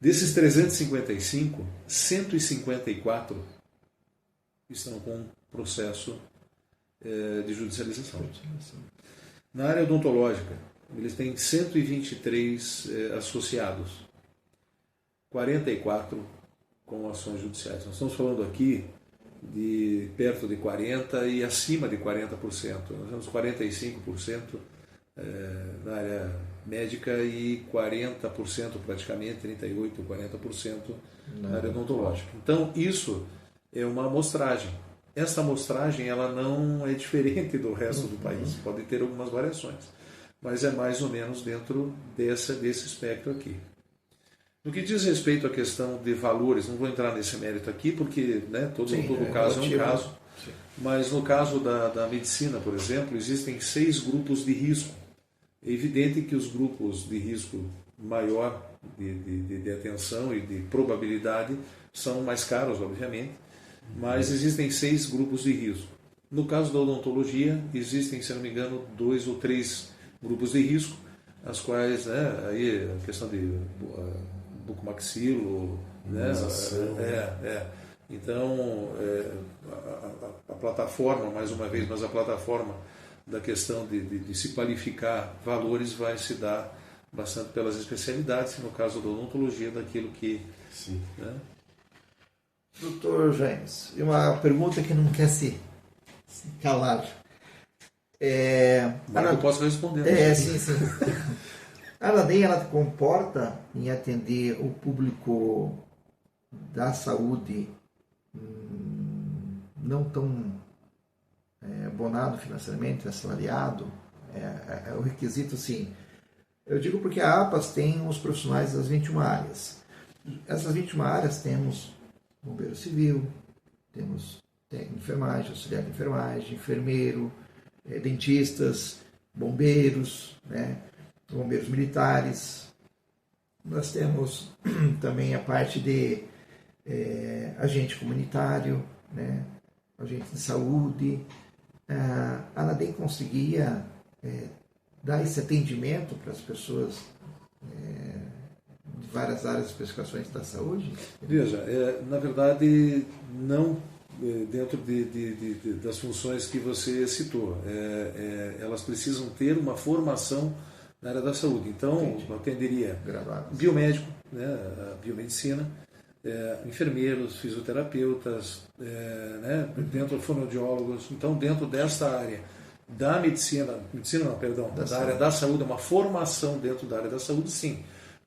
Desses 355, 154 estão com processo de judicialização. Na área odontológica, eles têm 123 associados, 44 com ações judiciais. Nós estamos falando aqui de perto de 40% e acima de 40%. Nós temos 45% na área médica e 40% praticamente, 38%, 40% na área odontológica. Então, isso é uma amostragem. Essa amostragem ela não é diferente do resto do país, pode ter algumas variações, mas é mais ou menos dentro desse espectro aqui. No que diz respeito à questão de valores, não vou entrar nesse mérito aqui, porque né, todo caso é um caso, mas no caso da medicina, por exemplo, existem 6 grupos de risco. É evidente que os grupos de risco maior de atenção e de probabilidade são mais caros, obviamente, mas existem 6 grupos de risco. No caso da odontologia, existem, se não me engano, 2 ou 3 grupos de risco, as quais, né, aí a questão de bucomaxilo, né, Então, a plataforma, mais uma vez, mas a plataforma da questão de se qualificar valores vai se dar bastante pelas especialidades, no caso da odontologia, daquilo que... Sim. Né? Doutor James, uma pergunta que não quer se calar. Mas eu posso responder. Sim. A Anadem, ela comporta em atender o público da saúde não tão abonado financeiramente, assalariado. É o requisito, sim. Eu digo porque a APAS tem os profissionais das 21 áreas. Essas 21 áreas temos bombeiro civil, temos técnico de enfermagem, auxiliar de enfermagem, enfermeiro, dentistas, bombeiros, né, bombeiros militares. Nós temos também a parte de agente comunitário, né, agente de saúde. A Anadem conseguia dar esse atendimento para as pessoas de várias áreas de especificações da saúde? Veja, na verdade, não dentro das funções que você citou. Elas precisam ter uma formação na área da saúde. Então, eu atenderia biomédico, né, a biomedicina, enfermeiros, fisioterapeutas, né, dentro de fonoaudiólogos. Então, dentro desta área da da área da saúde, uma formação dentro da área da saúde, sim.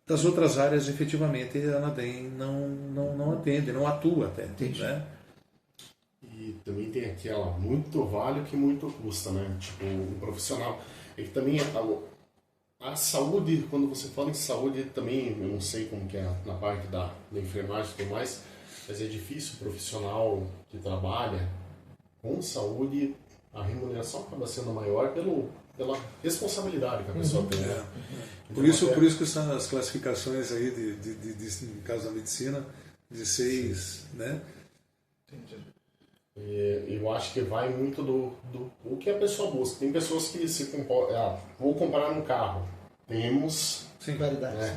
Das outras áreas, efetivamente, a Anadem não atende, não atua até. Né? E também tem aquela, muito vale o que muito custa, né? Tipo, um profissional. E também a saúde, quando você fala em saúde, também, eu não sei como que é na parte da enfermagem e tudo mais, mas é difícil o profissional que trabalha com saúde, a remuneração acaba sendo maior pela responsabilidade que a pessoa tem. Né? Então, por isso que são as classificações aí, no caso da medicina, de 6, né? Eu acho que vai muito do que a pessoa busca. Tem pessoas que se comportam, vou comprar um carro. Temos... Sim, variedades.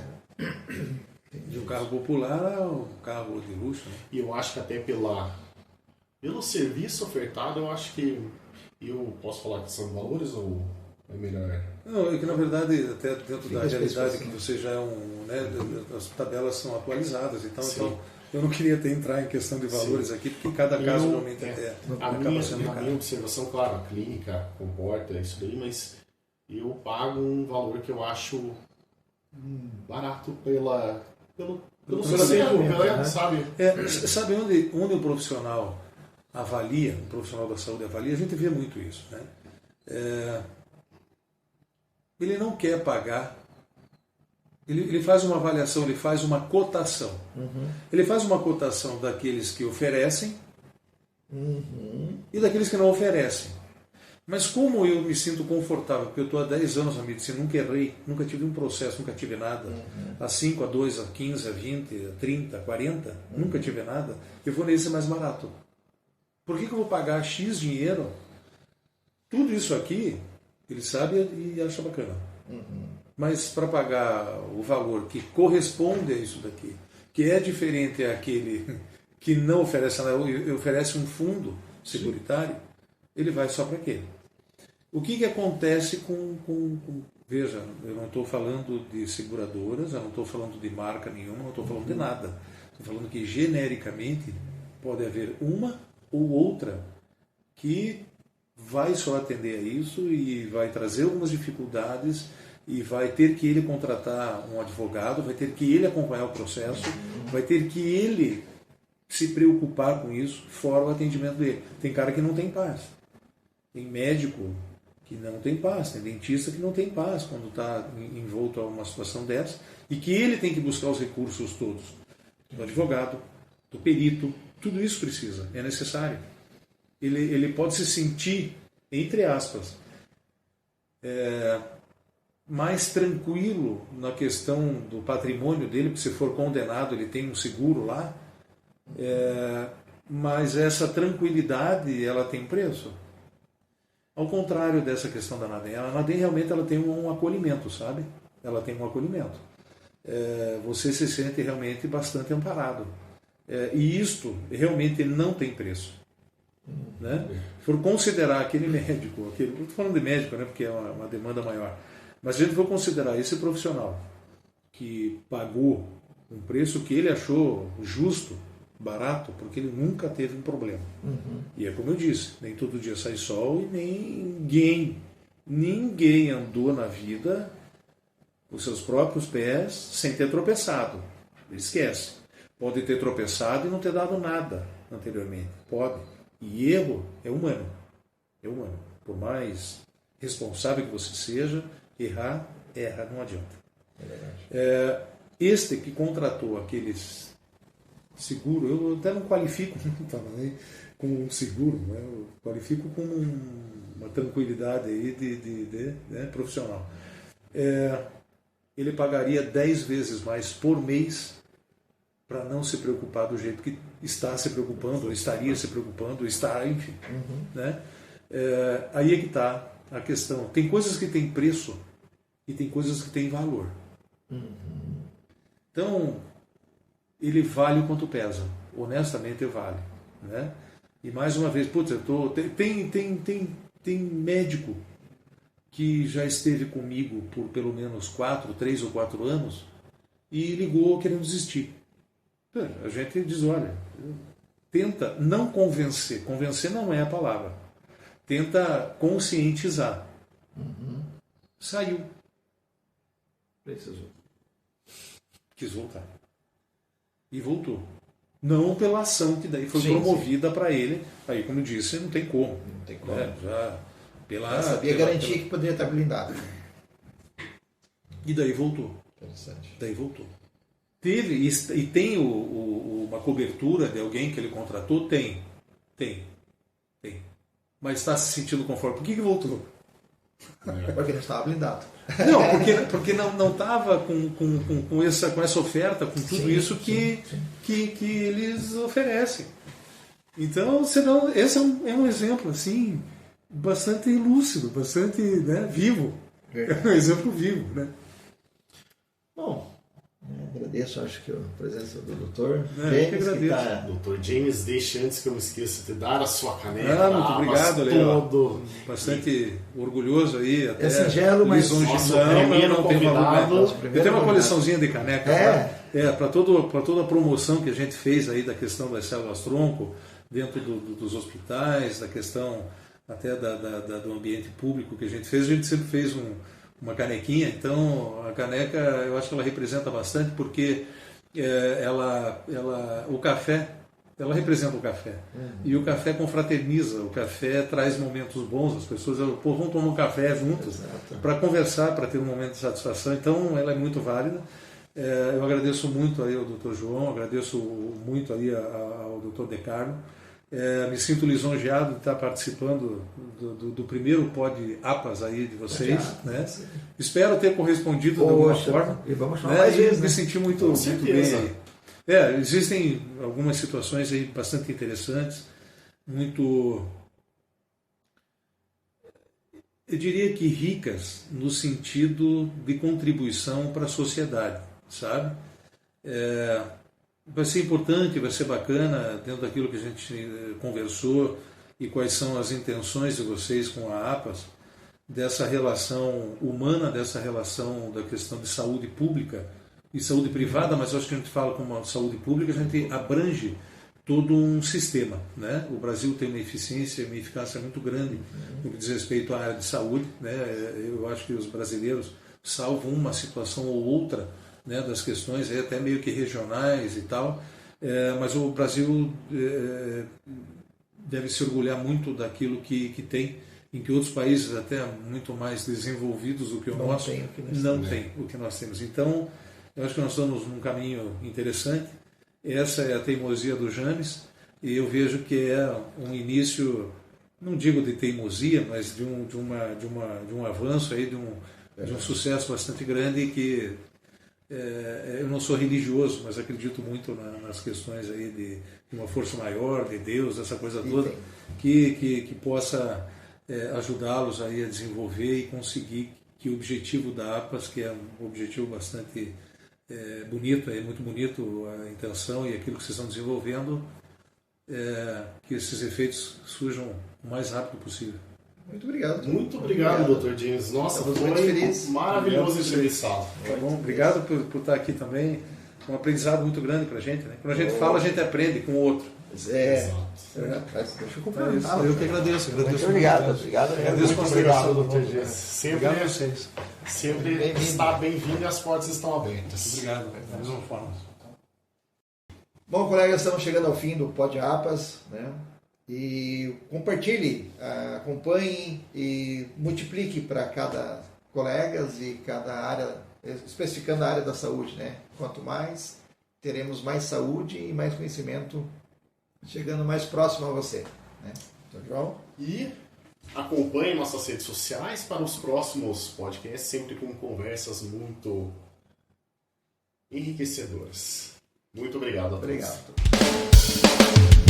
De um carro popular ao carro de luxo. Né? E eu acho que até pelo serviço ofertado, eu acho que... Eu posso falar que são valores ou é melhor? Não, é que na verdade, até dentro da realidade que você já é né, as tabelas são atualizadas, então eu não queria até entrar em questão de valores aqui, porque cada caso realmente a minha observação, claro, a clínica comporta isso daí, mas eu pago um valor que eu acho barato pelo serviço, sabe? Sabe onde o profissional avalia, o profissional da saúde avalia, a gente vê muito isso, né? Ele não quer pagar, ele faz uma avaliação, ele faz uma cotação. Ele faz uma cotação daqueles que oferecem e daqueles que não oferecem. Mas como eu me sinto confortável, porque eu estou há 10 anos na medicina, nunca errei, nunca tive um processo, nunca tive nada, a 5, a 2, a 15, a 20, a 30, a 40, nunca tive nada, eu vou nesse mais barato. Por que eu vou pagar X dinheiro? Tudo isso aqui, ele sabe e acha bacana. Mas para pagar o valor que corresponde a isso daqui, que é diferente àquele que não oferece nada, oferece um fundo securitário, ele vai só para aquele. O que acontece Veja, eu não estou falando de seguradoras, eu não estou falando de marca nenhuma, não estou falando de nada. Estou falando que genericamente pode haver uma ou outra que vai só atender a isso e vai trazer algumas dificuldades e vai ter que ele contratar um advogado, vai ter que ele acompanhar o processo, vai ter que ele se preocupar com isso, fora o atendimento dele. Tem cara que não tem paz. Tem médico que não tem paz, tem dentista que não tem paz quando está envolto a uma situação dessa e que ele tem que buscar os recursos todos. Do advogado, do perito, tudo isso precisa, é necessário. Ele pode se sentir, entre aspas, mais tranquilo na questão do patrimônio dele, porque se for condenado ele tem um seguro lá, mas essa tranquilidade ela tem preço. Ao contrário dessa questão da Anadem, a Anadem realmente ela tem um acolhimento, sabe? Ela tem um acolhimento. Você se sente realmente bastante amparado. E isto realmente não tem preço. Né? Se for considerar aquele médico, estou falando de médico, né, porque é uma demanda maior, mas se a gente for considerar esse profissional que pagou um preço que ele achou justo, barato, porque ele nunca teve um problema. E é como eu disse, nem todo dia sai sol e ninguém andou na vida com seus próprios pés sem ter tropeçado. Esquece. Pode ter tropeçado e não ter dado nada anteriormente. Pode. E erro é humano. É humano. Por mais responsável que você seja, erra, não adianta. Este que contratou aqueles seguro, eu até não qualifico com um seguro, né? Eu qualifico com uma tranquilidade aí né, profissional. Ele pagaria 10 vezes mais por mês para não se preocupar do jeito que está se preocupando, ou estaria se preocupando, ou está, enfim. Né? Aí é que está a questão. Tem coisas que têm preço e tem coisas que têm valor. Então, ele vale o quanto pesa. Honestamente, vale. Né? E mais uma vez, putz, tem médico que já esteve comigo por pelo menos 3 ou 4 anos e ligou querendo desistir. A gente diz, olha, tenta não convencer. Convencer não é a palavra. Tenta conscientizar. Saiu. Precisou. Quis voltar. E voltou. Não pela ação que daí foi promovida para ele. Aí, como eu disse, não tem como. Não tem como. Já sabia garantir que poderia estar blindado. E daí voltou. Interessante. Daí voltou. Teve, e tem uma cobertura de alguém que ele contratou? Tem. Mas está se sentindo confortável. Por que voltou? Porque não estava blindado. Não, porque não estava com essa oferta, com tudo isso que eles oferecem. Então, senão, esse é um exemplo assim, bastante lúcido, bastante, né, vivo. É um exemplo vivo. Né? Bom, agradeço, acho que a presença do doutor. Doutor James, deixe antes que eu me esqueça de dar a sua caneca. Muito obrigado, Léo. Bastante orgulhoso aí. Até singelo, mas não tem valor. Eu tenho uma coleçãozinha de canecas para toda a promoção que a gente fez aí da questão das células-tronco dentro dos hospitais, da questão até do ambiente público que a gente sempre fez uma canequinha. Então a caneca, eu acho que ela representa bastante, porque o café, ela representa o café. E o café confraterniza, o café traz momentos bons, as pessoas vão tomar um café juntos para conversar, para ter um momento de satisfação. Então ela é muito válida. Eu agradeço muito aí ao Dr. João, agradeço muito aí ao Dr. De Carlo. Me sinto lisonjeado de estar participando do primeiro pod APAS aí de vocês, né? Espero ter correspondido de alguma forma. E vamos chamar mais vezes, me senti muito bem aí. Existem algumas situações aí bastante interessantes, muito, eu diria que ricas no sentido de contribuição para a sociedade, sabe? Vai ser importante, vai ser bacana, dentro daquilo que a gente conversou e quais são as intenções de vocês com a APAS, dessa relação humana, dessa relação da questão de saúde pública e saúde privada, mas eu acho que a gente fala como saúde pública, a gente abrange todo um sistema. Né? O Brasil tem uma eficiência e uma eficácia muito grande no que diz respeito à área de saúde. Né? Eu acho que os brasileiros, salvo uma situação ou outra, né, das questões até meio que regionais e tal, mas o Brasil deve se orgulhar muito daquilo que tem, em que outros países até muito mais desenvolvidos do que o nosso não tem o que nós temos. Então, eu acho que nós estamos num caminho interessante. Essa é a teimosia do James, e eu vejo que é um início, não digo de teimosia, mas de um avanço aí, de um sucesso bastante grande, que eu não sou religioso, mas acredito muito nas questões aí de uma força maior, de Deus, essa coisa toda, que possa ajudá-los aí a desenvolver e conseguir que o objetivo da APAS, que é um objetivo bastante bonito, é muito bonito a intenção e aquilo que vocês estão desenvolvendo, que esses efeitos surjam o mais rápido possível. Muito obrigado. Muito obrigado, Dr. James. Nossa, Estamos foi muito felizes. maravilhoso entrevistá-lo. Tá bom? Obrigado por estar aqui também. É um aprendizado muito grande para a gente, né? Quando a gente fala, a gente aprende com o outro. Deixa eu cumprimentar. Eu que agradeço. Muito obrigado. Obrigado. Agradeço a Muito obrigado, consideração. Dr. James. Sempre, Obrigado a vocês. sempre está bem-vindo e as portas estão abertas. Obrigado. Da mesma forma. Bom, colegas, estamos chegando ao fim do Pod Apas, né? E compartilhe, acompanhe e multiplique para cada colegas e cada área, especificando a área da saúde, né? Quanto mais, teremos mais saúde e mais conhecimento chegando mais próximo a você, né? Então, João? E acompanhe nossas redes sociais para os próximos podcasts, sempre com conversas muito enriquecedoras. Muito obrigado a todos. Obrigado.